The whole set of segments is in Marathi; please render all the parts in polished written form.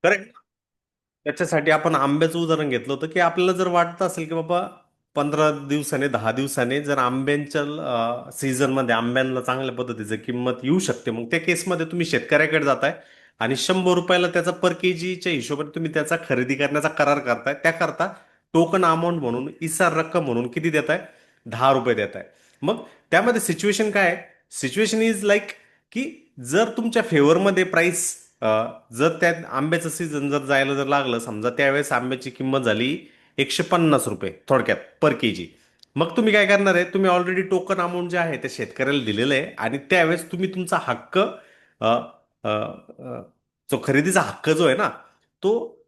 करेक्ट. त्याच्यासाठी आपण आंब्याचं उदाहरण घेतलं होतं की आपल्याला जर वाटत असेल की बाबा 15 दिवसाने 10 दिवसाने जर आंब्यांच्या सीझनमध्ये आंब्यांना चांगल्या पद्धतीचं किंमत येऊ शकते, मग त्या केसमध्ये तुम्ही शेतकऱ्याकडे जाताय आणि 100 रुपयाला त्याचा पर केजीच्या हिशोबाने तुम्ही त्याचा खरेदी करण्याचा करार करताय. त्याकरता टोकन अमाऊंट म्हणून इसार रक्कम म्हणून किती देताय? 10 रुपये देताय. मग त्यामध्ये सिच्युएशन काय आहे? सिच्युएशन इज लाईक की जर तुमच्या फेवरमध्ये प्राइस, जर त्या आंब्याचं सीझन जर जायला जर लागलं, समजा त्यावेळेस आंब्याची किंमत झाली 150 रुपये थोडक्यात पर केजी. मग तुम्ही काय करणार आहे? तुम्ही ऑलरेडी टोकन अमाऊंट जे आहे ते शेतकऱ्याला दिलेलं आहे आणि त्यावेळेस तुम्ही तुमचा हक्क, जो खरेदीचा हक्क जो आहे ना, तो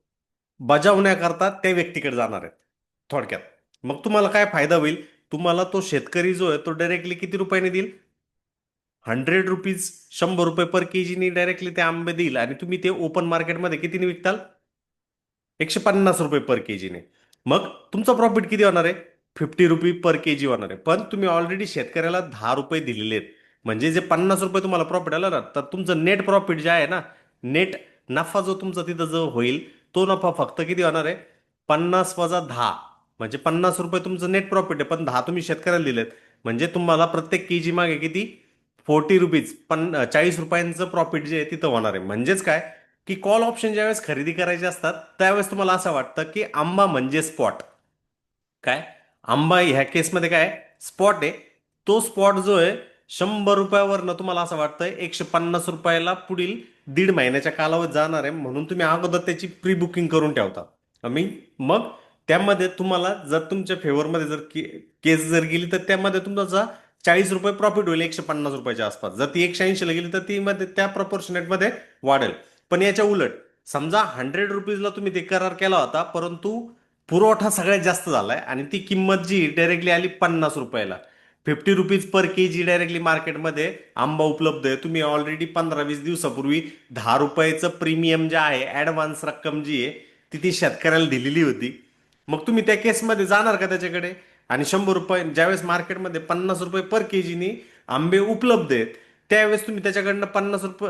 बजावण्याकरता त्या व्यक्तीकडे जाणार आहेत थोडक्यात. मग तुम्हाला काय फायदा होईल? तुम्हाला तो शेतकरी जो आहे तो डायरेक्टली किती रुपयाने देईल? 100 रुपीज, 100 रुपये पर केजीनी डायरेक्टली ते आंबे देईल आणि तुम्ही ते ओपन मार्केटमध्ये कितीने विकताल? 150 रुपये पर केजीने. मग तुमचा प्रॉफिट किती होणार आहे? 50 रुपये पर केजी होणार आहे. पण तुम्ही ऑलरेडी शेतकऱ्याला 10 रुपये दिलेले आहेत. म्हणजे जे 50 रुपये तुम्हाला प्रॉफिट आलं ना, तर तुमचं नेट प्रॉफिट जे आहे ना, नेट नफा जो तुमचा तिथं जो होईल, तो नफा फक्त किती होणार आहे? 50 वजा 10, म्हणजे 50 रुपये तुमचं नेट प्रॉफिट आहे, पण 10 तुम्ही शेतकऱ्याला दिलेत. म्हणजे तुम्हाला प्रत्येक केजी मागे किती? 40 रुपीज, 40 रुपयांचं प्रॉफिट जे आहे तिथं होणार आहे. म्हणजेच काय की कॉल ऑप्शन ज्यावेळेस खरेदी करायचे असतात त्यावेळेस तुम्हाला असं वाटतं की आंबा म्हणजे स्पॉट. काय? आंबा ह्या केसमध्ये काय? स्पॉट आहे. तो स्पॉट जो आहे 100 रुपयावरनं तुम्हाला असं वाटतंय 150 रुपयाला पुढील 1.5 महिन्याच्या कालावधीत जाणार आहे, म्हणून तुम्ही अगोदर त्याची प्री बुकिंग करून ठेवता. मी मग त्यामध्ये तुम्हाला जर तुमच्या फेवरमध्ये जर केस जर गेली तर त्यामध्ये तुमचा 40 रुपये प्रॉफिट होईल 150 रुपयाच्या आसपास. जर ती 180ला गेली तर ती मध्ये त्या प्रपोर्शनेटमध्ये वाढेल. पण याच्या उलट समजा 100 रुपीजला तुम्ही ते करार केला होता, परंतु पुरवठा सगळ्यात जास्त झालाय आणि ती किंमत जी डायरेक्टली आली 50 रुपयाला. 50 रुपीज पर केजी डायरेक्टली मार्केटमध्ये आंबा उपलब्ध आहे. तुम्ही ऑलरेडी 15-20 दिवसापूर्वी 10 रुपयाचं प्रीमियम जे आहे, ऍडव्हान्स रक्कम जी आहे ती शेतकऱ्याला दिलेली होती. मग तुम्ही त्या केसमध्ये जाणार का त्याच्याकडे? आणि 100 रुपये ज्यावेळेस मार्केटमध्ये 50 रुपये पर केजीनी आंबे उपलब्ध आहेत, त्यावेळेस तुम्ही त्याच्याकडनं 50 रुपये,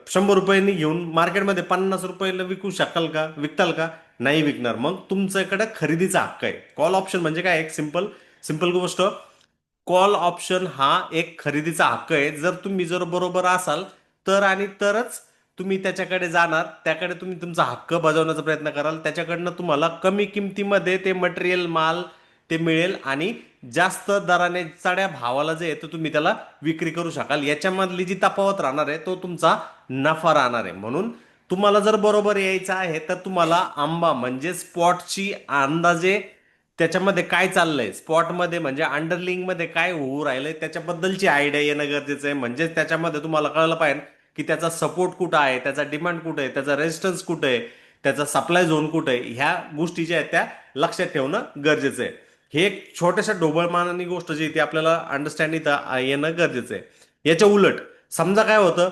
100 रुपयांनी घेऊन मार्केटमध्ये 50 रुपयाला विकू शकाल का? विकताल का? नाही विकणार. मग तुमच्याकडे खरेदीचा हक्क आहे. कॉल ऑप्शन म्हणजे काय? एक सिंपल सिंपल गोष्ट. कॉल ऑप्शन हा एक खरेदीचा हक्क आहे. जर तुम्ही जर बरोबर असाल तर आणि तरच तुम्ही त्याच्याकडे जाणार, त्याकडे तुम्ही तुमचा हक्क बजावण्याचा प्रयत्न कराल, त्याच्याकडनं तुम्हाला कमी किमतीमध्ये ते मटेरियल माल ते मिळेल आणि जास्त दराने चढ्या भावाला जे आहे ते तुम्ही त्याला विक्री करू शकाल. याच्यामधली जी तफावत राहणार आहे तो तुमचा नफा राहणार आहे. म्हणून तुम्हाला जर बरोबर यायचं आहे तर तुम्हाला आंबा म्हणजे स्पॉटची अंदाजे त्याच्यामध्ये काय चाललंय, स्पॉटमध्ये म्हणजे अंडरलिंग मध्ये काय होऊ राहिलंय त्याच्याबद्दलची आयडिया येणं गरजेचं आहे. म्हणजे त्याच्यामध्ये तुम्हाला कळलं पाहिजे की त्याचा सपोर्ट कुठं आहे, त्याचा डिमांड कुठे आहे, त्याचा रेजिस्टन्स कुठे आहे, त्याचा सप्लाय झोन कुठे आहे. ह्या गोष्टी ज्या आहेत त्या लक्षात ठेवणं गरजेचं आहे. हे एक छोट्याशा ढोबळमानानी गोष्ट जी ती आपल्याला अंडरस्टँड इथं येणं गरजेचं आहे. याच्या उलट समजा काय होतं,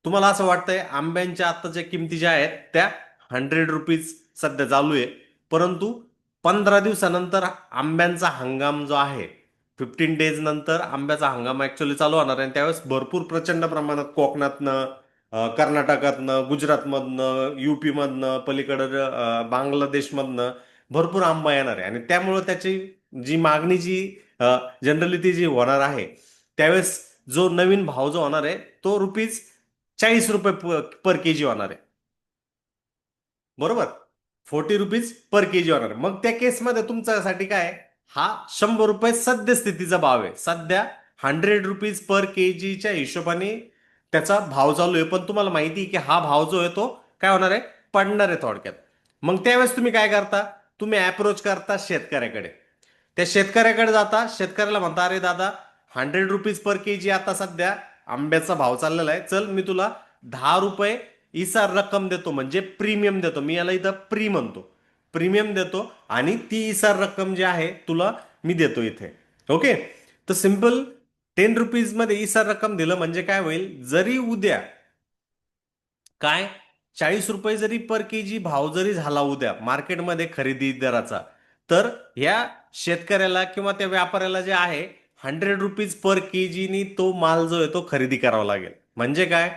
तुम्हाला असं वाटतंय आंब्यांच्या आत्ताच्या किमती ज्या आहेत त्या 100 रुपीज सध्या चालू आहे, परंतु 15 दिवसानंतर आंब्यांचा हंगाम जो आहे, 15 डेज नंतर आंब्याचा हंगाम ऍक्च्युअली चालू होणार आहे आणि त्यावेळेस भरपूर प्रचंड प्रमाणात कोकणातनं, कर्नाटकातनं, गुजरातमधनं, युपी मधनं, पलीकडं बांगलादेशमधनं भरपूर आंबा येणार आहे आणि त्यामुळं त्याची जी मागणी जी जनरली ती जी होणार आहे, त्यावेळेस जो नवीन भाव जो होणार आहे तो रुपीज 40 रुपये पर केजी होणार आहे. बरोबर? 40 रुपीज पर केजी होणार आहे. मग त्या केसमध्ये तुमच्यासाठी काय? हा 100 रुपये सद्यस्थितीचा भाव आहे. सध्या 100 रुपीज पर केजीच्या हिशोबाने त्याचा भाव चालू आहे. पण तुम्हाला माहिती आहे की हा भाव जो आहे तो काय होणार आहे? पडणार आहे थोडक्यात. मग त्यावेळेस तुम्ही काय करता? तुम्ही अप्रोच करता शेतकऱ्याकडे. त्या शेतकऱ्याकडे जाता, शेतकऱ्याला म्हणता अरे दादा, 100 रुपीज पर केजी आता सध्या आंब्याचा भाव चाललेला आहे, चल मी तुला 10 रुपये इसार रक्कम देतो, म्हणजे प्रीमियम देतो. मी याला इथं प्री म्हणतो, प्रीमियम देतो आणि ती इसार रक्कम जी आहे तुला मी देतो इथे. ओके. तर सिंपल 10 रुपीज मध्ये इसार रक्कम दिलं म्हणजे काय होईल? जरी उद्या काय 40 रुपये जरी पर केजी भाव जरी झाला उद्या मार्केटमध्ये खरेदी दराचा, तर ह्या शेतकऱ्याला किंवा त्या व्यापाऱ्याला जे आहे 100 रुपीज पर केजीनी तो माल जो आहे तो खरेदी करावा लागेल. म्हणजे काय?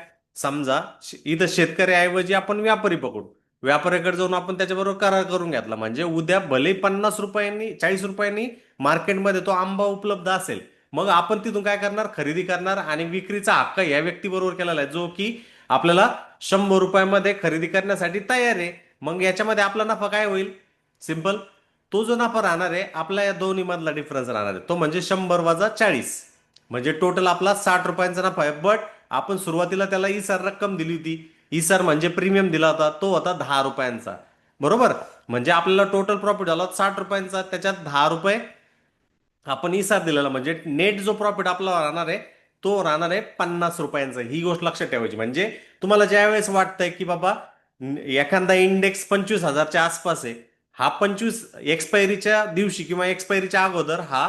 समजा इथं शेतकऱ्याऐवजी आपण व्यापारी पकडू. व्यापाऱ्याकडे जाऊन आपण त्याच्याबरोबर करार करून घेतला म्हणजे उद्या भले 50 रुपयांनी 40 रुपयांनी मार्केटमध्ये तो आंबा उपलब्ध असेल. मग आपण तिथून काय करणार, खरेदी करणार आणि विक्रीचा हक्क या व्यक्तीबरोबर केलेला आहे जो की आपल्याला 100 रुपयामध्ये खरेदी करण्यासाठी तयार आहे. मग याच्यामध्ये आपला नफा काय होईल? सिंपल. तो जो नफा राहणार आहे आपला या दोन्ही मधला डिफरन्स राहणार आहे तो म्हणजे 100 - 40, म्हणजे टोटल आपला 60 रुपयांचा नफा आहे. बट आपण सुरुवातीला त्याला इसार रक्कम दिली होती. इसार म्हणजे प्रीमियम दिला होता तो होता 10 रुपयांचा. बरोबर. म्हणजे आपल्याला टोटल प्रॉफिट झाला 60 रुपयांचा, त्याच्यात 10 रुपये आपण इसार दिलेला म्हणजे नेट जो प्रॉफिट आपला राहणार आहे तो राहणार आहे 50 रुपयांचा. ही गोष्ट लक्षात ठेवायची. म्हणजे तुम्हाला ज्या वेळेस वाटतंय की बाबा एखादा इंडेक्स 25,000च्या आसपास आहे, हा 25 एक्सपायरीच्या दिवशी किंवा एक्सपायरीच्या अगोदर हा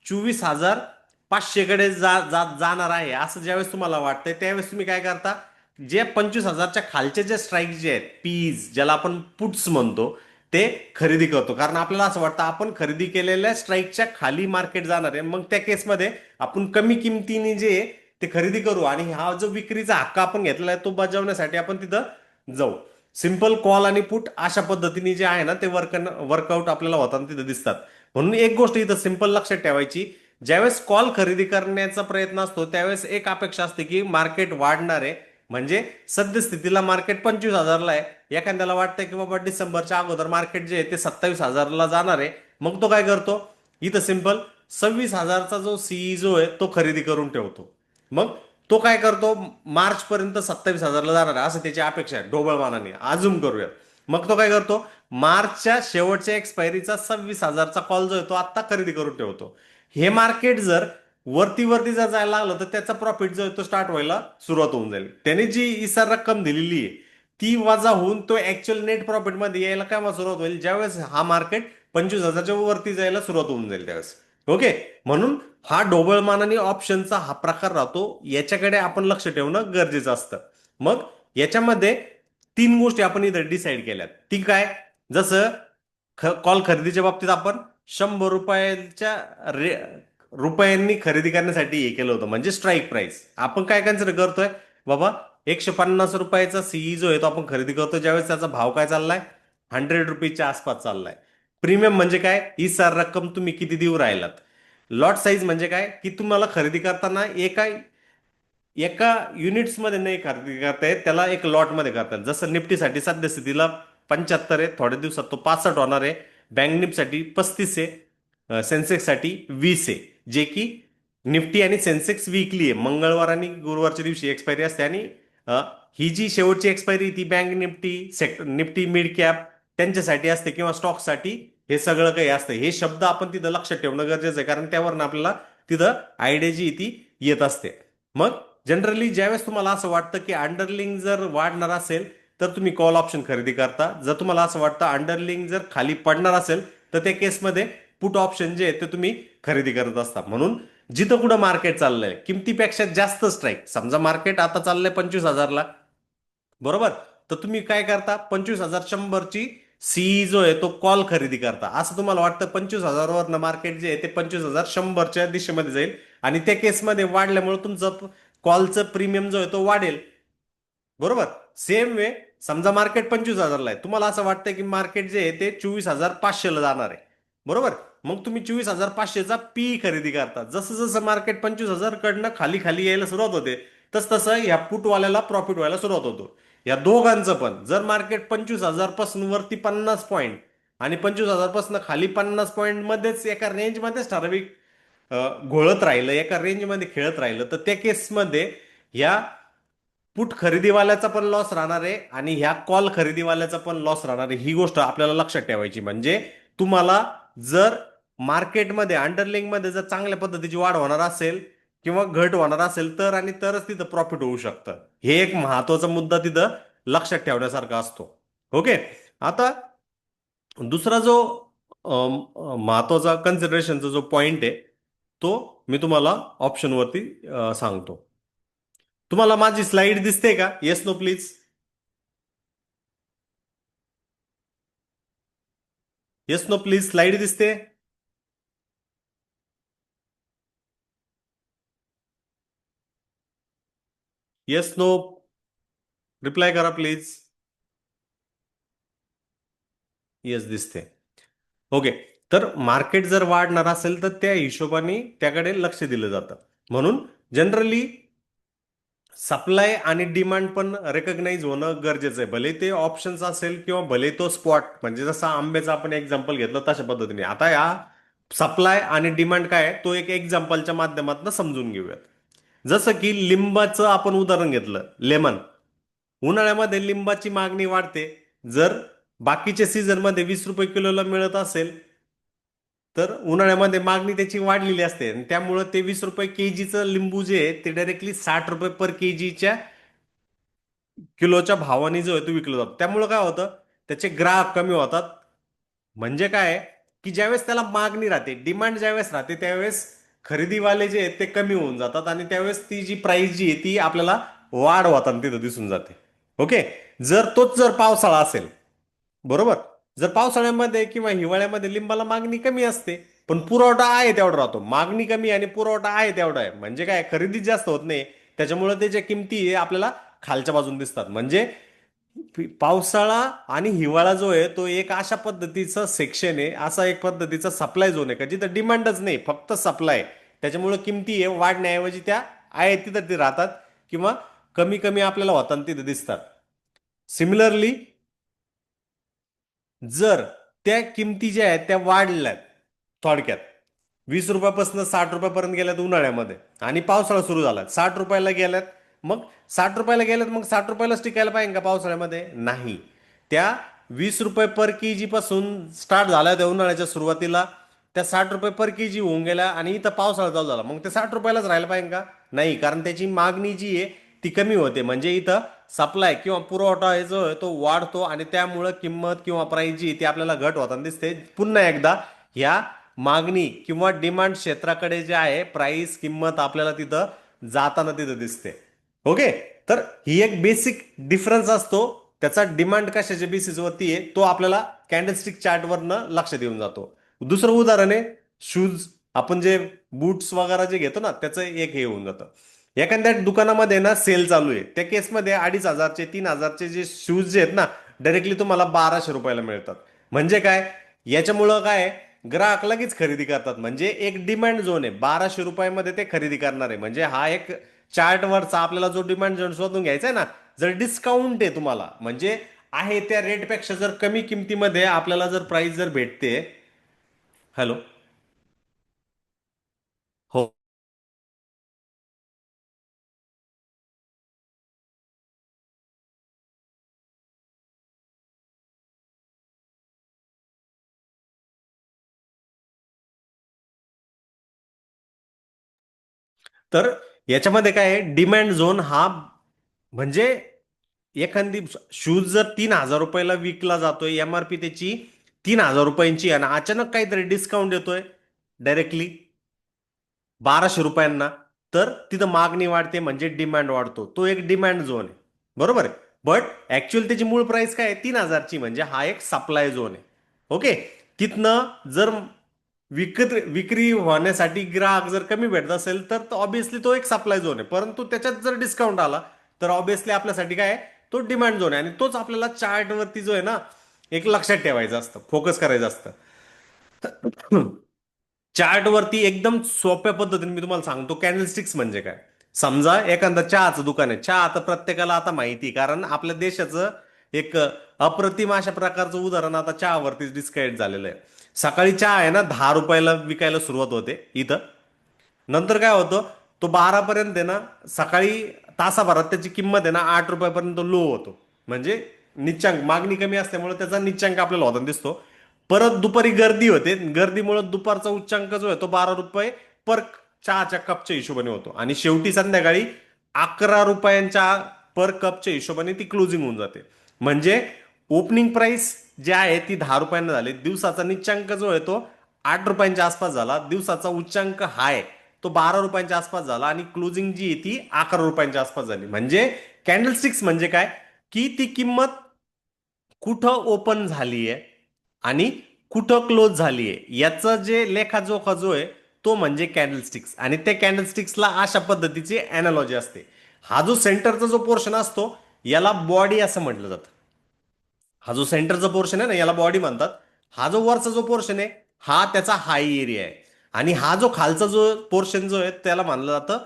24,500 कडे जाणार आहे असं ज्यावेळेस तुम्हाला वाटतंय त्यावेळेस तुम्ही काय करता, जे 25,000च्या खालचे जे स्ट्राईक जे आहेत पीज ज्याला आपण पुट्स म्हणतो ते खरेदी करतो. कारण आपल्याला असं वाटतं आपण खरेदी केलेल्या स्ट्राईकच्या खाली मार्केट जाणार आहे, मग त्या केसमध्ये आपण कमी किमतीने जे आहे ते खरेदी करू आणि हा जो विक्रीचा हक्क आपण घेतलेला आहे तो बजावण्यासाठी आपण तिथं जाऊ. सिंपल कॉल आणि पुट अशा पद्धतीने जे आहे ना ते वर्कआउट आपल्याला होताना तिथं दिसतात. म्हणून एक गोष्ट इथं सिंपल लक्षात ठेवायची, ज्यावेळेस कॉल खरेदी करण्याचा प्रयत्न असतो त्यावेळेस एक अपेक्षा असते की मार्केट वाढणार आहे. म्हणजे सद्यस्थितीला मार्केट 25,000ला आहे, एखाद्याला वाटतं की बाबा डिसेंबरच्या अगोदर मार्केट जे आहे ते 27,000ला जाणार आहे. मग तो काय करतो, इथं सिंपल 26,000चा जो सीई जो आहे तो खरेदी करून ठेवतो. मग तो काय करतो, मार्च पर्यंत 27,000ला जाणार आहे असं त्याची अपेक्षा आहे ढोबळमानाने आझूम करूया. मग तो काय करतो, मार्चच्या शेवटच्या एक्सपायरीचा 26,000चा कॉल जो आहे तो आत्ता खरेदी करून ठेवतो. हे मार्केट जर वरती वरती जर जायला लागलं तर त्याचा प्रॉफिट जो आहे तो स्टार्ट व्हायला सुरुवात होऊन जाईल. त्याने जी इसार रक्कम दिलेली आहे ती वजा होऊन तो ऍक्च्युअल नेट प्रॉफिट मध्ये यायला काय सुरुवात होईल, ज्यावेळेस हा मार्केट 25,000च्या वरती जायला सुरुवात होऊन जाईल त्यावेळेस. ओके. म्हणून हा ढोबळमानाने ऑप्शनचा हा प्रकार राहतो, याच्याकडे आपण लक्ष ठेवणं गरजेचं असतं. मग याच्यामध्ये 3 गोष्टी आपण इथं डिसाईड केल्यात. ती काय, जसं कॉल खरेदीच्या बाबतीत आपण 100 रुपयांनी खरेदी करण्यासाठी हे केलं होतं म्हणजे स्ट्राईक प्राइस. आपण काय कन्सिडर करतोय बाबा, 150 रुपयाचा सीई जो आहे तो आपण खरेदी करतो ज्यावेळेस त्याचा भाव काय चाललाय, 100 रुपीजच्या आसपास चाललाय. प्रीमियम म्हणजे काय, ही सार रक्कम तुम्ही किती देऊ राहिलात. लॉट साईज म्हणजे काय की तुम्हाला खरेदी करताना एका एका युनिट्समध्ये नाही खरेदी करतायत, त्याला एक लॉटमध्ये करतात. जसं निफ्टीसाठी सद्यस्थितीला 75 आहे, थोड्या दिवसात तो 65 होणार आहे. बँक निफ्टसाठी 35 आहे, सेन्सेक्ससाठी 20 आहे. जे की निफ्टी आणि सेन्सेक्स वीकली आहे, मंगळवार आणि गुरुवारच्या दिवशी एक्सपायरी असते. आणि अ, ही जी शेवटची एक्सपायरी ती bank Nifty Nifty mid cap त्यांच्यासाठी असते किंवा स्टॉकसाठी हे सगळं काही असतं. हे शब्द आपण तिथं लक्षात ठेवणं गरजेचं आहे कारण त्यावरून आपल्याला तिथं आयडिया जी ती येत असते. मग जनरली ज्यावेळेस तुम्हाला असं वाटतं की अंडरलिंग जर वाढणार असेल तर तुम्ही कॉल ऑप्शन खरेदी करता. जर तुम्हाला असं वाटतं अंडरलिंग जर खाली पडणार असेल तर त्या केसमध्ये पुट ऑप्शन जे आहे ते तुम्ही खरेदी करत असता. म्हणून जिथं कुठं मार्केट चाललंय किमतीपेक्षा जास्त स्ट्राईक, समजा मार्केट आता चाललंय 25,000ला, बरोबर, तर तुम्ही काय करता, 25,100ची सीई जो आहे तो कॉल खरेदी करता. असं तुम्हाला वाटतं 25,000वरनं मार्केट जे आहे ते 25,100च्या दिशेमध्ये जाईल आणि त्या केसमध्ये वाढल्यामुळे तुमचं कॉलचं प्रीमियम जो आहे तो वाढेल. बरोबर. सेम वे समजा मार्केट 25,000ला आहे, तुम्हाला असं वाटतं की मार्केट जे आहे ते 24,500ला जाणार आहे. बरोबर. मग तुम्ही 24,500चा पी खरेदी करता. जसं जसं मार्केट 25,000 कडनं खाली खाली यायला सुरुवात होते तस तसं या पुटवाल्याला प्रॉफिट व्हायला सुरुवात होतो. या दोघांचं पण जर मार्केट 25,000 पासून वरती 50 पॉईंट आणि 25,000 पासून खाली 50 पॉईंट मध्येच एका रेंजमध्येच ठराविक घोळत राहिलं, एका रेंजमध्ये खेळत राहिलं, तर त्या केसमध्ये ह्या पुट खरेदीवाल्याचा पण लॉस राहणार आहे आणि ह्या कॉल खरेदीवाल्याचा पण लॉस राहणार आहे. ही गोष्ट आपल्याला लक्षात ठेवायची. म्हणजे तुम्हाला जर मार्केटमध्ये अंडरलिंग मध्ये जर चांगल्या पद्धतीची वाढ होणार असेल किंवा घट होणार असेल तर आणि तरच तिथं प्रॉफिट होऊ शकतं. हे एक महत्वाचा मुद्दा तिथं लक्षात ठेवण्यासारखा असतो. ओके. आता दुसरा जो महत्वाचा कन्सिडरेशनचा जो पॉइंट आहे तो मी तुम्हाला ऑप्शनवरती सांगतो. तुम्हाला माझी स्लाइड दिसते का? Yes no please. Yes no please, slide दिसते? Yes no. रिप्लाय करा प्लीज. येस, दिसते. ओके. तर मार्केट जर वाढणार असेल तर त्या हिशोबाने त्याकडे लक्ष दिलं जातं. म्हणून जनरली सप्लाय आणि डिमांड पण रेकग्नाइज होणं गरजेचं आहे. भले ते ऑप्शन्स असेल किंवा भले तो स्पॉट, म्हणजे जसा आंब्याचं आपण एक्झाम्पल घेतलं तशा पद्धतीने. आता या सप्लाय आणि डिमांड काय आहे, तो एक एक्झाम्पलच्या माध्यमातून समजून घेऊयात. जसं की लिंबाचं आपण उदाहरण घेतलं, लेमन. उन्हाळ्यामध्ये लिंबाची मागणी वाढते. जर बाकीच्या सीझनमध्ये 20 रुपये किलोला मिळत असेल, तर उन्हाळ्यामध्ये मागणी त्याची वाढलेली असते आणि त्यामुळं ते 20 रुपये केजीचं लिंबू जे आहे ते डायरेक्टली 60 रुपये पर केजीच्या किलोच्या भावाने जो आहे तो विकला जातो. त्यामुळं काय होतं, त्याचे ग्राहक कमी होतात. म्हणजे काय आहे, की ज्यावेळेस त्याला मागणी राहते, डिमांड ज्यावेळेस राहते, त्यावेळेस खरेदीवाले जे आहेत ते कमी होऊन जातात आणि त्यावेळेस ती जी प्राइस जी आहे ती आपल्याला वाढ होताना तिथं दिसून जाते. ओके. जर पावसाळा असेल, बरोबर, जर पावसाळ्यामध्ये किंवा हिवाळ्यामध्ये लिंबाला मागणी कमी असते, पण पुरवठा आहे तेवढा राहतो. मागणी कमी आणि पुरवठा आहे तेवढा आहे, म्हणजे काय, खरेदी जास्त होत नाही. त्याच्यामुळे त्याच्या किमती आपल्याला खालच्या बाजून दिसतात. म्हणजे पावसाळा आणि हिवाळा जो आहे तो एक अशा पद्धतीचं सेक्शन आहे, असा एक पद्धतीचा सप्लाय झोन आहे का जिथं डिमांडच नाही, फक्त सप्लाय. त्याच्यामुळे किमती आहे वाढण्याऐवजी त्या आहेत तिथं ते राहतात किंवा कमी कमी आपल्याला होताना तिथे दिसतात. सिमिलरली, जर त्या किमती ज्या आहेत त्या वाढल्यात, थोडक्यात 20 रुपयापासून 60 रुपयापर्यंत गेल्यात उन्हाळ्यामध्ये, आणि पावसाळा सुरू झाला 60 रुपयाला गेल्यात, मग 60 रुपयाला गेल्यात, मग 60 रुपयालाच टिकायला पाहिजे का पावसाळ्यामध्ये? नाही. त्या 20 रुपये पर केजी पासून स्टार्ट झाल्या त्या उन्हाळ्याच्या सुरुवातीला, त्या 60 रुपये पर केजी होऊन गेल्या आणि इथं पावसाळा चालू झाला, मग ते 60 रुपयालाच राहायला पाहिजे का? नाही, कारण त्याची मागणी जी आहे ती कमी होते. म्हणजे इथं सप्लाय किंवा पुरवठा आहे जो आहे तो वाढतो आणि त्यामुळं किंमत किंवा प्राइस जी ती आपल्याला घट होताना दिसते. पुन्हा एकदा ह्या मागणी किंवा डिमांड क्षेत्राकडे जे आहे प्राइस किंमत आपल्याला तिथं जाताना तिथं दिसते. ओके. तर ही एक बेसिक डिफरन्स असतो. त्याचा डिमांड कशाच्या बेसिसवरती आहे तो आपल्याला कॅन्डलस्टिक चार्टवरनं लक्षात येऊन जातो. दुसरं उदाहरण आहे शूज. आपण जे बूट्स वगैरे जे घेतो ना, त्याचं एक हे होऊन जातं. एखाद्या दुकानामध्ये ना सेल चालू आहे, त्या केसमध्ये 2500चे 3000चे जे शूज जे आहेत ना, डायरेक्टली तुम्हाला 1200 रुपयाला मिळतात. म्हणजे काय, याच्यामुळं काय, ग्राहक लगेच खरेदी करतात. म्हणजे एक डिमांड झोन आहे, 1200 रुपयामध्ये ते खरेदी करणार आहे. म्हणजे हा एक चार्टवरचा आपल्याला जो डिमांड झोन शोधून घ्यायचा आहे ना, जर डिस्काउंट आहे तुम्हाला, म्हणजे आहे त्या रेटपेक्षा जर कमी किमतीमध्ये आपल्याला जर प्राइस जर भेटते. हॅलो. हो. तर याच्यामध्ये काय आहे, डिमांड झोन हा म्हणजे एखादी शूज जर 3,000 रुपयाला विकला जातोय, एमआरपी त्याची 3,000 रुपयांची, आणि अचानक काहीतरी डिस्काउंट येतोय डायरेक्टली 1200 रुपयांना, तर तिथं मागणी वाढते म्हणजे डिमांड वाढतो. तो एक डिमांड झोन आहे, बरोबर आहे. बट ऍक्च्युअल त्याची मूळ प्राइस काय आहे, 3,000ची, म्हणजे हा एक सप्लाय झोन आहे. ओके. तिथनं जर विक्री होण्यासाठी ग्राहक जर कमी भेटत असेल तर ऑब्विसली तो एक सप्लाय झोन आहे. परंतु त्याच्यात जर डिस्काउंट आला तर ऑब्विसली आपल्यासाठी काय आहे, तो डिमांड झोन आहे. आणि तोच आपल्याला चार्टवरती जो आहे ना, एक लक्षात ठेवायचं असतं, फोकस करायचं असतं. चार्टवरती एकदम सोप्या पद्धतीने मी तुम्हाला सांगतो कॅन्डलस्टिक्स म्हणजे काय. समजा एखादं चहाचं दुकान आहे. चहा आता प्रत्येकाला आता माहिती, कारण आपल्या देशाचं एक अप्रतिम अशा प्रकारचं उदाहरण आता चहावरतीच डिस्क्राईब झालेलं आहे. सकाळी चहा आहे ना 10 रुपयाला विकायला सुरुवात होते इथं. नंतर काय होतं, तो 12 पर्यंत आहे ना, सकाळी तासाभरात त्याची किंमत आहे ना 8 रुपयापर्यंत लो होतो. म्हणजे निच्चांक मागणी कमी असल्यामुळे त्याचा निच्चांक आपल्याला होताना दिसतो. परत दुपारी गर्दी होते, गर्दीमुळे दुपारचा उच्चांक जो आहे तो 12 रुपये पर चहाच्या कपच्या हिशोबाने होतो, आणि शेवटी संध्याकाळी 11 रुपयांच्या पर कपच्या हिशोबाने ती क्लोजिंग होऊन जाते. म्हणजे ओपनिंग प्राइस जी आहे ती 10 रुपयांना झाली, दिवसाचा निच्चांक जो आहे तो 8 रुपयांच्या आसपास झाला, दिवसाचा उच्चांक हाय तो 12 रुपयांच्या आसपास झाला, आणि क्लोजिंग जी आहे ती 11 रुपयांच्या आसपास झाली. म्हणजे कॅन्डलस्टिक्स म्हणजे काय, की ती किंमत कुठं ओपन झाली आहे आणि कुठं क्लोज झाली आहे, याचं जे लेखाजोखा जो आहे तो म्हणजे कॅन्डलस्टिक्स. आणि त्या कॅन्डलस्टिक्सला अशा पद्धतीची अॅनालॉजी असते. हा जो सेंटरचा जो पोर्शन असतो, याला बॉडी असं म्हटलं जातं. हा जो सेंटरचा पोर्शन आहे ना याला बॉडी म्हणतात. हा जो वरचा जो पोर्शन आहे हा त्याचा हाय एरिया आहे. आणि हा जो खालचा जो पोर्शन जो आहे त्याला मानलं जातं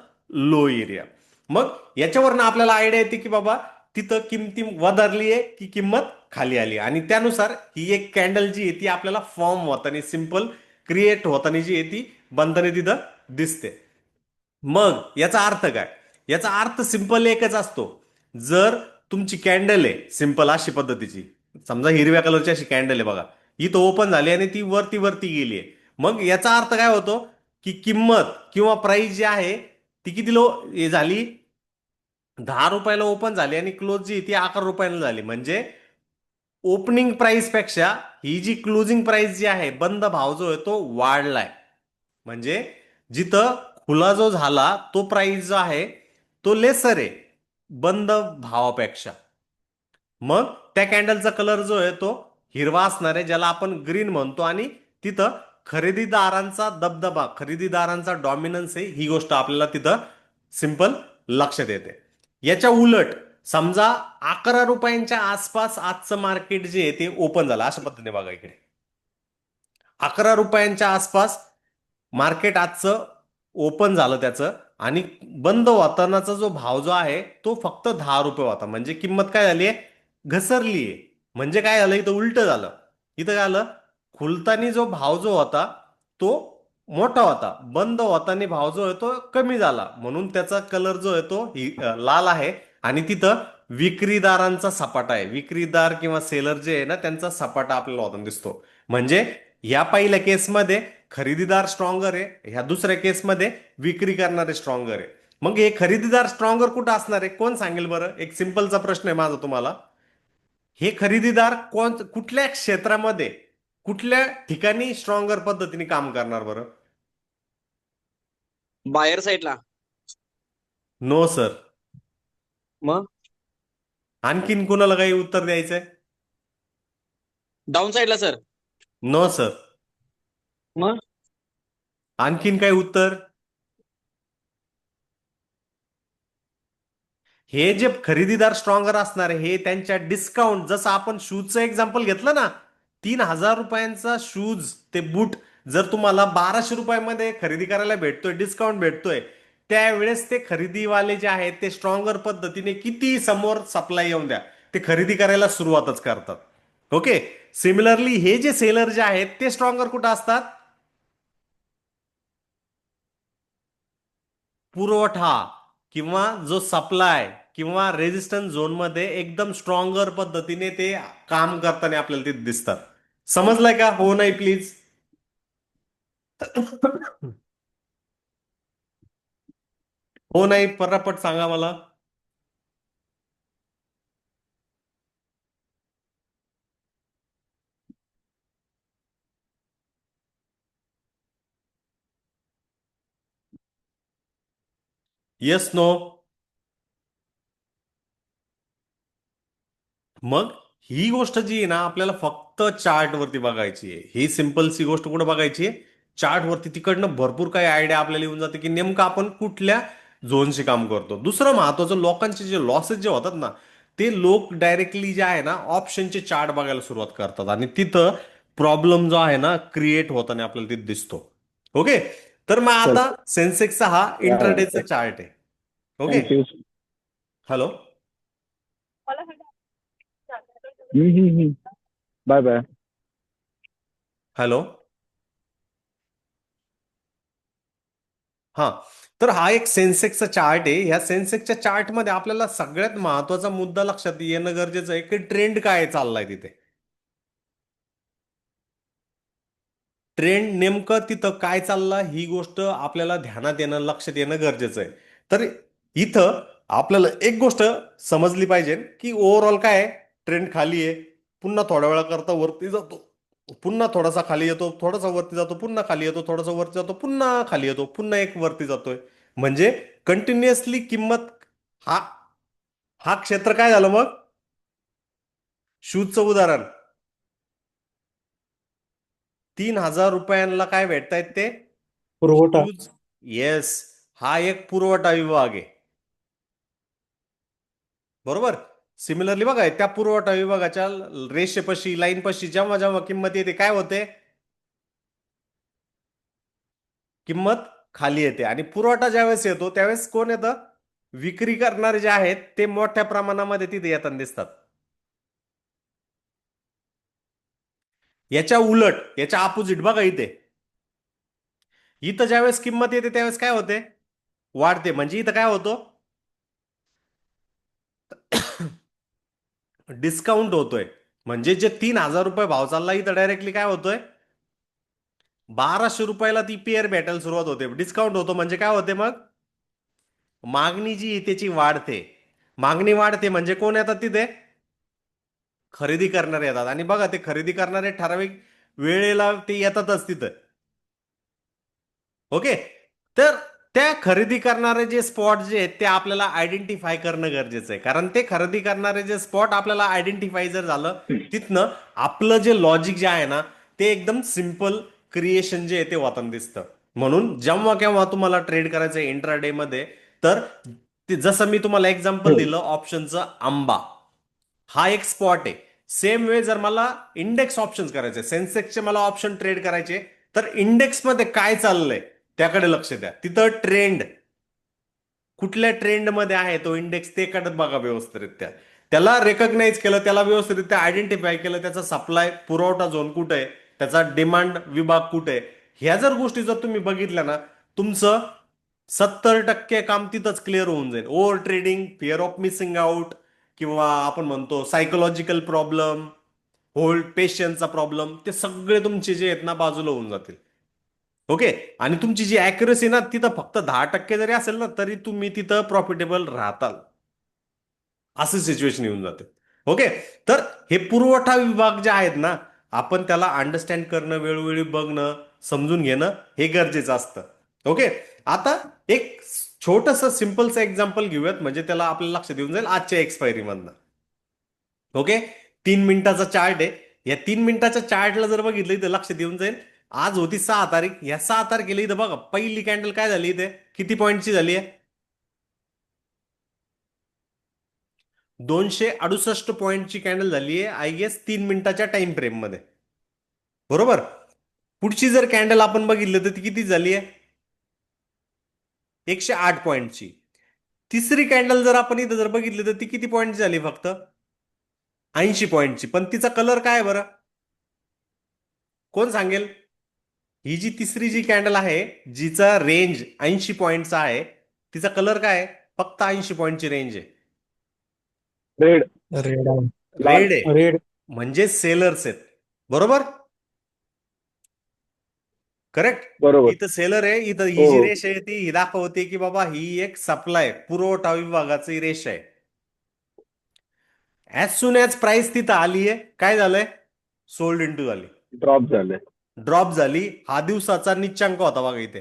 लो एरिया. मग याच्यावरनं आपल्याला आयडिया येते की बाबा तिथं किमती वधारली आहे की किंमत खाली आली, आणि त्यानुसार ही एक कॅन्डल जी आहे ती आपल्याला फॉर्म होताना सिंपल क्रिएट होताना जी आहे ती बनताना तिथं दिसते. मग याचा अर्थ काय? याचा अर्थ सिंपल एकच असतो. जर तुमची कॅन्डल आहे सिंपल अशी पद्धतीची, समजा हिरव्या कलरची अशी कॅन्डल आहे बघा, ही तो ओपन झाली आणि ती वरती वरती गेली आहे, मग याचा अर्थ काय होतो की किंमत किंवा प्राइस जी आहे ती किती लो हे झाली, 10 रुपयाला ओपन झाली आणि क्लोज जी आहे ती 11 रुपयाला झाली. म्हणजे ओपनिंग प्राइस पेक्षा ही जी क्लोजिंग प्राइस जी आहे बंद भाव जो आहे तो वाढलाय. म्हणजे जिथं खुला जो झाला तो प्राइस जो आहे तो लेसर आहे बंद भावापेक्षा. मग त्या कॅन्डलचा कलर जो आहे तो हिरवा असणार आहे, ज्याला आपण ग्रीन म्हणतो, आणि तिथं खरेदीदारांचा दबदबा, खरेदीदारांचा डॉमिनन्स आहे, ही गोष्ट आपल्याला तिथं सिंपल लक्षात येते. याच्या उलट समजा 11 रुपयांच्या आसपास आजचं मार्केट जे आहे ते ओपन झालं अशा पद्धतीने बघा इकडे, 11 रुपयांच्या आसपास मार्केट आजचं ओपन झालं त्याचं, आणि बंद होतानाचा जो भाव जो आहे तो फक्त 10 रुपये होता. म्हणजे किंमत काय झाली आहे, घसरली आहे. म्हणजे काय झालं इथं उलट झालं. इथं काय झालं, खुलताना जो भाव जो होता तो मोठा होता, बंद होताना भाव जो आहे तो कमी झाला, म्हणून त्याचा कलर जो आहे तो लाल आहे. आणि तिथं विक्रीदारांचा सपाटा आहे, विक्रीदार किंवा सेलर जे आहे ना त्यांचा सपाटा आपल्याला होताना दिसतो. म्हणजे या पहिल्या केसमध्ये खरेदीदार स्ट्रॉंगर आहे, ह्या दुसऱ्या केसमध्ये विक्री करणारे स्ट्रॉंगर आहे. मग हे खरेदीदार स्ट्रॉंगर कुठं असणार आहे कोण सांगेल बरं? एक सिंपलचा प्रश्न आहे माझा तुम्हाला. हे खरेदीदार कुठल्या क्षेत्रामध्ये, कुठल्या ठिकाणी स्ट्रॉंगर पद्धतीने काम करणार बरं? बाहेर साईडला. No sir. मग आणखीन कोणाला काही उत्तर द्यायचंय? डाऊन साईडला सर. No sir. मग आणखीन काही उत्तर? हे जे खरेदीदार स्ट्रॉंगर असणार आहे हे त्यांच्या डिस्काउंट, जसं आपण शूजचं एक्झाम्पल घेतलं ना, 3,000 रुपयांचा शूज ते बूट जर तुम्हाला 1200 रुपयामध्ये खरेदी करायला भेटतोय, डिस्काउंट भेटतोय, त्यावेळेस ते खरेदीवाले जे आहेत ते स्ट्रॉंगर पद्धतीने किती समोर सप्लाय येऊन द्या ते खरेदी करायला सुरुवातच करतात. ओके. सिमिलरली हे जे सेलर जे आहेत ते स्ट्रॉंगर कुठं असतात? पुरवठा किंवा जो सप्लाय किंवा रेजिस्टन्स झोनमध्ये एकदम स्ट्रॉंगर पद्धतीने ते काम करताना आपल्याला ते दिसतात. समजलंय का? हो नाही प्लीज. हो नाही पटापट सांगा मला. Yes no. मग ही गोष्ट जी आहे ना आपल्याला फक्त चार्ट वरती बघायची आहे. ही सिंपल सी गोष्ट कुठं बघायची आहे? चार्ट वरती. तिकडनं भरपूर काही आयडिया आपल्याला येऊन जाते की नेमकं आपण कुठल्या झोनशी काम करतो. दुसरं महत्वाचं, लोकांचे जे लॉसेस जे होतात ना ते लोक डायरेक्टली जे आहे ना ऑप्शनचे चार्ट बघायला सुरुवात करतात, आणि तिथं प्रॉब्लेम जो आहे ना क्रिएट होताना आपल्याला तिथे दिसतो. ओके. तर मग चल आता सेन्सेक्सचा हा इंट्राडेचा चार्ट आहे. Okay. Thank you. Hello. Bye bye. Hello. हा. तर हा एक सेन्सेक्सचा चार्ट आहे. ह्या सेन्सेक्सच्या चार्टमध्ये आपल्याला सगळ्यात महत्वाचा मुद्दा लक्षात येणं गरजेचं आहे की ट्रेंड काय चाललाय तिथे. ट्रेंड नेमकं तिथं काय चाललं ही गोष्ट आपल्याला ध्यानात येणं, लक्षात येणं गरजेचं आहे. तर इथं आपल्याला एक गोष्ट समजली पाहिजे की ओव्हरऑल काय आहे, ट्रेंड खाली आहे, पुन्हा थोड्या वेळाकरता वरती जातो, पुन्हा थोडासा खाली येतो, थोडासा वरती जातो, पुन्हा खाली येतो, थोडासा वरती जातो, पुन्हा खाली येतो, पुन्हा एक वरती जातोय. म्हणजे कंटिन्युअसली किंमत, हा हा क्षेत्र काय झालं मग? शूजचं उदाहरण, 3,000 रुपयांना काय भेटतायत ते पुरवठा. शूज. येस. हा एक पुरवठा विभाग आहे. बरोबर. सिमिलरली बघा त्या पुरवठा विभागाच्या रेषेपाशी लाईनपाशी जेव्हा जेव्हा किंमत येते काय होते, किंमत खाली येते. आणि पुरवठा ज्यावेळेस येतो त्यावेळेस कोण येतं, विक्री करणारे जे आहेत ते मोठ्या प्रमाणामध्ये तिथे येताना दिसतात. याच्या उलट याच्या अपोजिट बघा इथे, इथं ज्यावेळेस किंमत येते त्यावेळेस काय होते, वाढते. म्हणजे इथं काय होतं, डिस्काउंट होतोय. म्हणजे जे 3,000 रुपये भाव चालला इथं डायरेक्टली काय होतोय, 1,200 रुपयाला ती पेअर भेटायला सुरुवात होते. डिस्काउंट होतो म्हणजे काय होते, मग मागणी जी आहे त्याची वाढते. मागणी वाढते म्हणजे कोण येतात तिथे, खरेदी करणारे येतात. आणि बघा ते खरेदी करणारे ठराविक वेळेला ते येतातच तिथं. ओके. तर त्या खरेदी करणारे जे स्पॉट जे आहेत ते आपल्याला आयडेंटिफाय करणं गरजेचं आहे. कारण ते खरेदी करणारे जे स्पॉट आपल्याला आयडेंटिफाय जर झालं, तिथनं आपलं जे लॉजिक जे आहे ना ते एकदम सिम्पल क्रिएशन जे आहे ते होताना दिसतं. म्हणून जेव्हा केव्हा तुम्हाला ट्रेड करायचं इंट्राडे मध्ये, तर ते जसं मी तुम्हाला एक्झाम्पल दिलं ऑप्शनचं आंबा, हा एक स्पॉट आहे. सेम वे जर मला इंडेक्स ऑप्शन्स करायचे, सेन्सेक्सचे मला ऑप्शन ट्रेड करायचे, तर इंडेक्स मध्ये काय चाललंय त्याकडे लक्ष द्या. तिथं ट्रेंड कुठल्या ट्रेंड मध्ये आहे तो इंडेक्स ते कडे बघा व्यवस्थितरित्या. त्याला रेकग्नाइज केलं, त्याला व्यवस्थितरित्या आयडेंटिफाय केलं, त्याचा सप्लाय पुरवठा झोन कुठे आहे, त्याचा डिमांड विभाग कुठे आहे, ह्या जर गोष्टी जर तुम्ही बघितल्या ना, तुमचं 70% काम तिथंच क्लिअर होऊन जाईल. Over trading, fear of missing out, किंवा आपण म्हणतो सायकोलॉजिकल प्रॉब्लेम, होल्ड पेशन्सचा प्रॉब्लेम, ते सगळे तुमचे जे आहेत ना बाजूला होऊन जातील. ओके. आणि तुमची जी अॅक्युरेसी ना तिथं फक्त 10% जरी असेल ना तरी तुम्ही तिथं प्रॉफिटेबल राहताल, असं सिच्युएशन येऊन जाते. ओके. तर हे पुरवठा विभाग जे आहेत ना, आपण त्याला अंडरस्टँड करणं, वेळोवेळी बघणं, समजून घेणं हे गरजेचं असतं. ओके. आता एक छोटस सिम्पलचं एक्झाम्पल घेऊयात, म्हणजे त्याला आपल्याला लक्षात येऊन जाईल आजच्या एक्सपायरी मधनं. ओके. 3 मिनिटाचा चार्ट आहे. या 3 मिनिटाच्या चार्टला जर बघितलं इथं लक्षात येऊन जाईल, आज होती 6 तारीख. या 6 तारखेला इथं बघा पहिली कॅन्डल काय झाली, इथे किती पॉईंटची झाली आहे, 268 पॉईंटची कॅन्डल झाली आहे, आय गेस 3 मिनिटाच्या टाइम फ्रेम मध्ये. बरोबर. पुढची जर कॅन्डल आपण बघितलं तर ती किती झाली आहे, 108 पॉईंटची. तिसरी कॅन्डल जर आपण इथं जर बघितली तर ती किती पॉईंट झाली, फक्त 80 पॉईंटची. पण तिचा कलर काय आहे बरं, कोण सांगेल. ही जी तिसरी जी कॅन्डल आहे, जिचा रेंज 80 पॉईंटचा आहे, तिचा कलर काय आहे, फक्त 80 पॉईंटची रेंज आहे, रेड. रेड आहे. लाल. रेड आहे. रेड. म्हणजे सेलर्स आहेत. बरोबर, करेक्ट. बरोबर. इथं सेलर आहे. इथं ही हो जी हो. रेष आहे ती ही दाखवते की बाबा ही एक सप्लाय पुरवठा विभागाची रेष आहे. ऍज सुन ऍज प्राइस तिथं आली आहे, काय झालंय, सोल्ड इंटू झाली, ड्रॉप झाले. ड्रॉप झाली. हा दिवसाचा निच्चांक होता बघा इथे,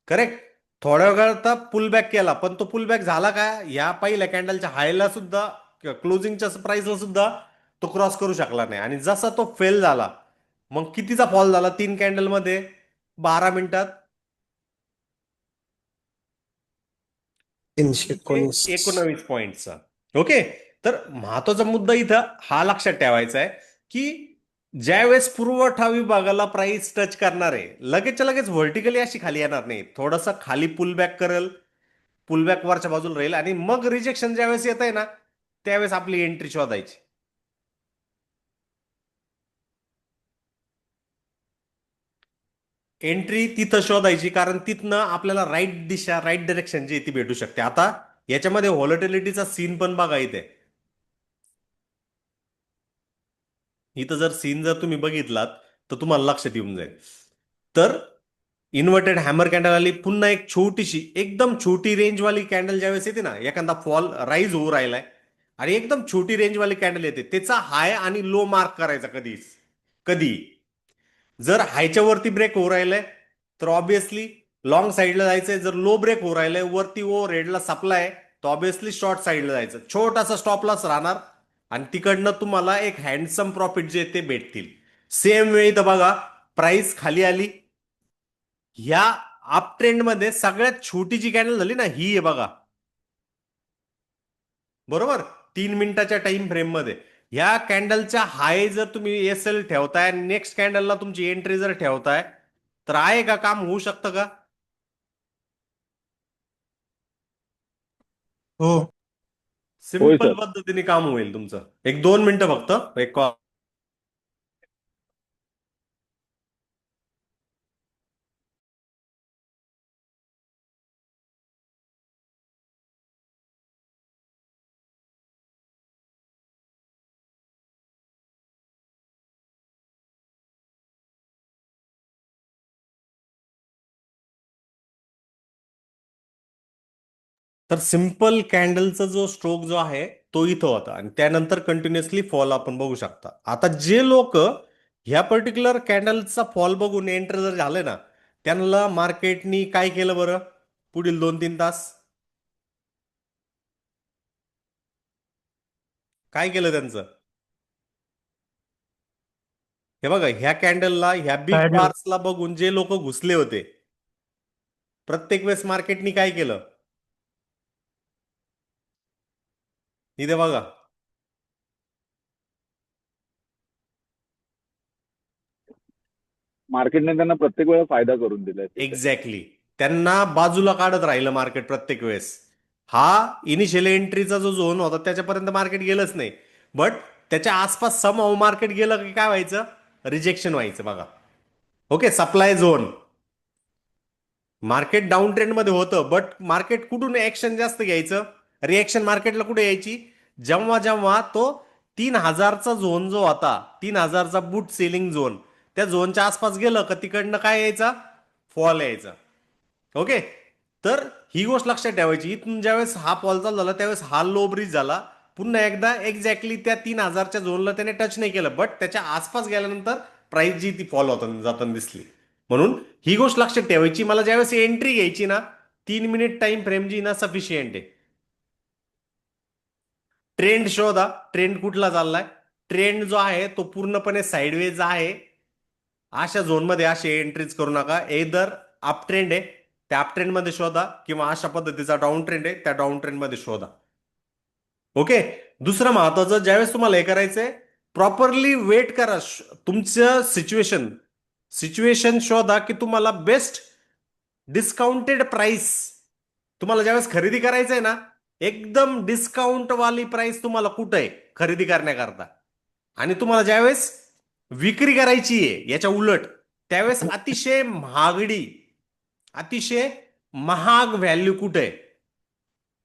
करेक्ट. थोड्या वेळात पुल बॅक केला, पण तो पुल बॅक झाला का, या पहिल्या कॅन्डलच्या हायला सुद्धा, क्लोजिंगच्या प्राइसला सुद्धा तो क्रॉस करू शकला नाही. आणि जसा तो फेल झाला, मग कितीचा फॉल झाला 3 कॅन्डल मध्ये, 12 मिनिटात 319. 19 पॉईंटचा. ओके. तर महत्वाचा मुद्दा इथं हा लक्षात ठेवायचा आहे की ज्यावेळेस पुरवठा विभागाला प्राइस टच करणार आहे, लगेचच्या लगेच व्हर्टिकली अशी खाली येणार नाही, थोडंसं खाली पुल बॅक करेल, पुल बॅक वरच्या बाजूला राहील, आणि मग रिजेक्शन ज्यावेळेस येत आहे ना त्यावेळेस आपली एंट्री शोधायची. एंट्री तिथं शोधायची, कारण तिथनं आपल्याला राईट दिशा, राईट डायरेक्शन जी ती भेटू शकते. आता याच्यामध्ये व्हॉलटिलिटीचा सीन पण बघा इथे. इथं जर सीन जर तुम्ही बघितलात तर तुम्हाला लक्षात येऊन जाईल. तर इन्व्हर्टेड हॅमर कॅन्डल आली, पुन्हा एक छोटीशी एकदम छोटी रेंजवाली कॅन्डल ज्यावेळेस येते ना, एखादा फॉल राईज होऊ राहिलाय आणि एकदम छोटी रेंजवाली कॅन्डल येते, त्याचा हाय आणि लो मार्क करायचा कधी. जर हायच्या वरती ब्रेक होऊ राहिलाय तर ऑब्विसली लॉंग साईडला जायचंय. जर लो ब्रेक होऊ राहिलाय, वरती ओ रेडला सप्लाय, तर ऑब्विसली शॉर्ट साईडला जायचं. छोटासा स्टॉप लॉस राहणार आणि तिकडनं तुम्हाला एक हँडसम प्रॉफिट जे ते भेटतील. सेम वेळी तर बघा प्राइस खाली आली, ह्या अप ट्रेंड मध्ये सगळ्यात छोटी जी कॅन्डल झाली ना ही आहे बघा, बरोबर, 3 मिनिटाच्या टाइम फ्रेम मध्ये ह्या कॅन्डलच्या हाय जर तुम्ही एस एल ठेवताय, नेक्स्ट कॅन्डलला तुमची एंट्री जर ठेवताय, तर आहे का, काम होऊ शकतं का? हो. होय सिंपल सर. पद्धतीने काम होईल तुमचं. 1-2 मिनिटं फक्त, एक कॉल. तर सिंपल कॅन्डलचा जो स्ट्रोक जो आहे तो इथं होता आणि त्यानंतर कंटिन्युअसली फॉल आपण बघू शकता. आता जे लोक ह्या पर्टिक्युलर कॅन्डलचा फॉल बघून एंटर जर झाले ना, त्यांना मार्केटनी काय केलं बरं पुढील 2-3 तास? काय केलं त्यांचं? हे बघा, ह्या कॅन्डलला, ह्या बिग साइड बार्सला बघून जे लोक घुसले होते, प्रत्येक वेळेस मार्केटनी काय केलं? इथे बघा, मार्केटने त्यांना प्रत्येक वेळा फायदा करून दिलाय तिथे. एक्झॅक्टली. त्यांना बाजूला काढत राहिलं मार्केट प्रत्येक वेळेस. हा इनिशियल एंट्रीचा जो झोन होता त्याच्यापर्यंत मार्केट गेलंच नाही, बट त्याच्या आसपास सम मार्केट गेलं की काय व्हायचं? रिजेक्शन व्हायचं बघा. Okay, supply zone. Market down trend मध्ये होतं, बट मार्केट कुठून ऍक्शन जास्त घ्यायचं? रिएक्शन मार्केटला कुठे यायची? जेव्हा जेव्हा तो 3,000चा झोन जो होता, 3,000चा बूट सेलिंग झोन, त्या झोनच्या आसपास गेलं का तिकडनं काय यायचा? फॉल यायचा. ओके, तर ही गोष्ट लक्षात ठेवायची. इथून ज्यावेळेस हा फॉल चालू झाला त्यावेळेस हा लो ब्रिज झाला. पुन्हा एकदा एक्झॅक्टली त्या 3,000च्या झोनला त्याने टच नाही केलं, बट त्याच्या आसपास गेल्यानंतर प्राइस जी ती फॉल होताना जाताना दिसली. म्हणून ही गोष्ट लक्षात ठेवायची, मला ज्यावेळेस एंट्री घ्यायची ना, 3 मिनिट टाइम फ्रेम जी ना सफिशियंट आहे. ट्रेंड शोधा, ट्रेंड कुठला चाललाय? ट्रेंड जो आहे तो पूर्णपणे साईडवेज आहे. अशा झोनमध्ये अशी एंट्रीज करू नका. एदर अप ट्रेंड आहे त्या अप ट्रेंड मध्ये शोधा, किंवा अशा पद्धतीचा डाऊन ट्रेंड आहे त्या डाऊन ट्रेंड मध्ये शोधा. ओके. दुसरं महत्वाचं, ज्यावेळेस तुम्हाला हे करायचंय, प्रॉपरली वेट करा. तुमचं सिच्युएशन सिच्युएशन शोधा की तुम्हाला बेस्ट डिस्काउंटेड प्राइस, तुम्हाला ज्यावेळेस खरेदी करायचंय ना, एकदम डिस्काउंट वाली प्राइस तुम्हाला कुठं आहे खरेदी करण्याकरता, आणि तुम्हाला ज्यावेळेस विक्री करायची आहे याच्या उलट, त्यावेळेस अतिशय महागडी, अतिशय महाग व्हॅल्यू कुठे आहे,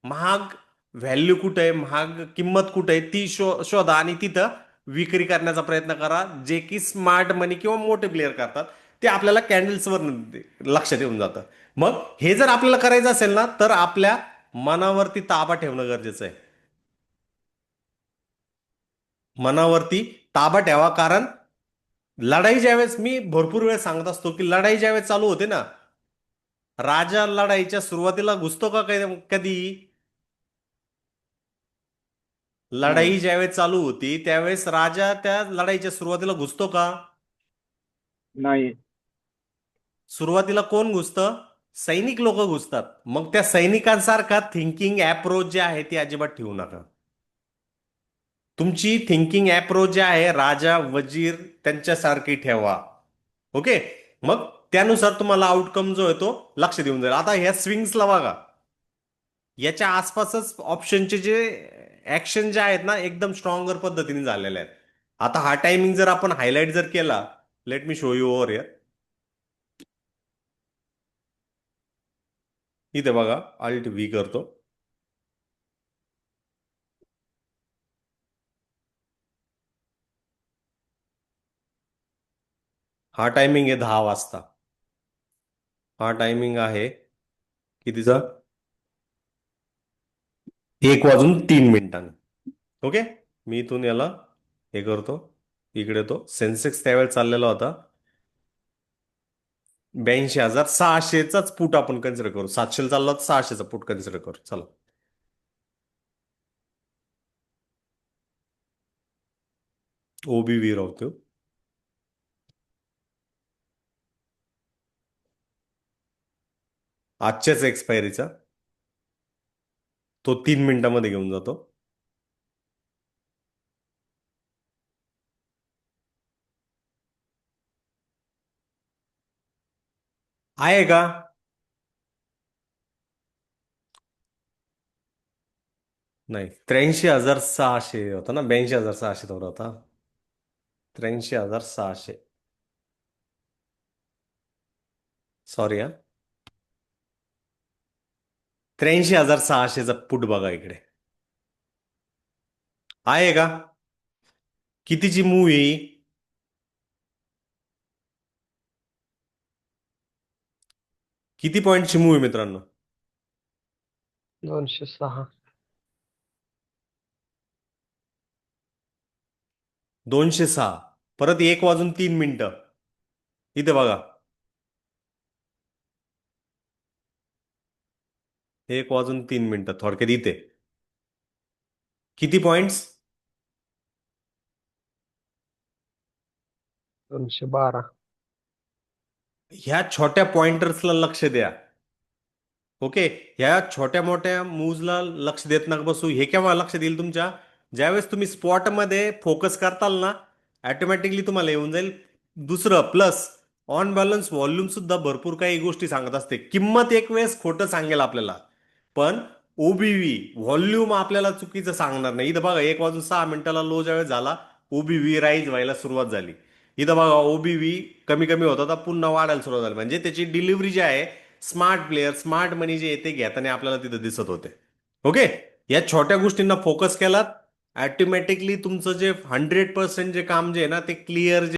महाग व्हॅल्यू कुठे आहे, महाग किंमत कुठे आहे, ती शोधा आणि तिथं विक्री करण्याचा प्रयत्न करा. जे की स्मार्ट मनी किंवा मोठे प्लेअर करतात, ते आपल्याला कॅन्डल्सवर लक्षात येऊन जातं. मग हे जर आपल्याला करायचं असेल ना, तर आपल्या मनावरती ताबा ठेवणं गरजेचं आहे. मनावरती ताबा ठेवा, कारण लढाई ज्यावेळेस, मी भरपूर वेळ सांगत असतो की लढाई ज्यावेळेस चालू होते ना, राजा लढाईच्या सुरुवातीला घुसतो का कधी? नाही. लढाई ज्यावेळेस चालू होती त्यावेळेस राजा त्या लढाईच्या सुरुवातीला घुसतो का? नाही. सुरुवातीला कोण घुसतं? सैनिक लोक घुसतात. मग त्या सैनिकांसारखा थिंकिंग अप्रोच जे आहे ती अजिबात ठेवू नका. तुमची थिंकिंग अप्रोच जे आहे राजा वजीर त्यांच्यासारखी ठेवा. ओके, मग त्यानुसार तुम्हाला आउटकम जो आहे तो लक्ष देऊन जाईल. आता ह्या स्विंग्सला बघा, याच्या आसपासच ऑप्शनचे जे ऍक्शन जे आहेत ना, एकदम स्ट्रॉंगर पद्धतीने झालेले आहेत. आता हा टायमिंग जर आपण हायलाइट जर केला, let me show you over here. इथे बघा, अल्ट व्ही करतो. हा टायमिंग आहे 10 वाजता. हा टायमिंग आहे कितीचा? 1:03. ओके, मी इथून याला हे करतो, इकडे तो सेन्सेक्स त्यावेळेस चाललेला होता 82,600चाच पुट आपण कन्सिडर करू. 700 चालला तर 600चा पुट कन्सिडर करू. चला, ओबीव्ही राहतो आजच्याच एक्सपायरीचा, तो 3 मिनिटामध्ये घेऊन जातो. आहे का? नाही, 83,600 होता ना, 82,600 थोडा होता. 83,600. सॉरी हा. 83,600चा पुट बघा इकडे. आहे का? कितीची मूव्ही? किती पॉईंटची मूव्ही मित्रांनो? 206. 206. परत 1 वाजून 3 मिनिटं. इथे बघा. 1 वाजून 3 मिनिटं थोडक्यात इथे. किती पॉइंट्स? 212. ह्या छोट्या पॉइंटर्सला लक्ष द्या. ओके. ह्या छोट्या मोठ्या मूव्जला लक्ष देत नका बसू. हे केव्हा लक्ष देईल तुमच्या? ज्यावेळेस तुम्ही स्पॉटमध्ये फोकस करताल ना, ऑटोमॅटिकली तुम्हाला येऊन जाईल. दुसरं प्लस ऑन बॅलन्स व्हॉल्यूम सुद्धा भरपूर काही गोष्टी सांगत असते. किंमत एक वेळेस खोटं सांगेल आपल्याला, पण ओबीव्ही व्हॉल्यूम आपल्याला चुकीचं सांगणार नाही. इथं बघा 1 वाजून 6 मिनिटाला लो ज्यावेळेस झाला, ओबीव्ही राईज व्हायला सुरुवात झाली. इथं बघा ओबीव्ही कमी कमी होत होता, पुन्हा वाढायला सुरुवात झाली. म्हणजे त्याची डिलिव्हरी जी आहे, स्मार्ट प्लेअर स्मार्ट मनी जे येते घेताना आपल्याला तिथं दिसत होते. ओके. या छोट्या गोष्टींना फोकस केलात, ऑटोमॅटिकली तुमचं जे 100% जे काम जे आहे ना, ते क्लिअर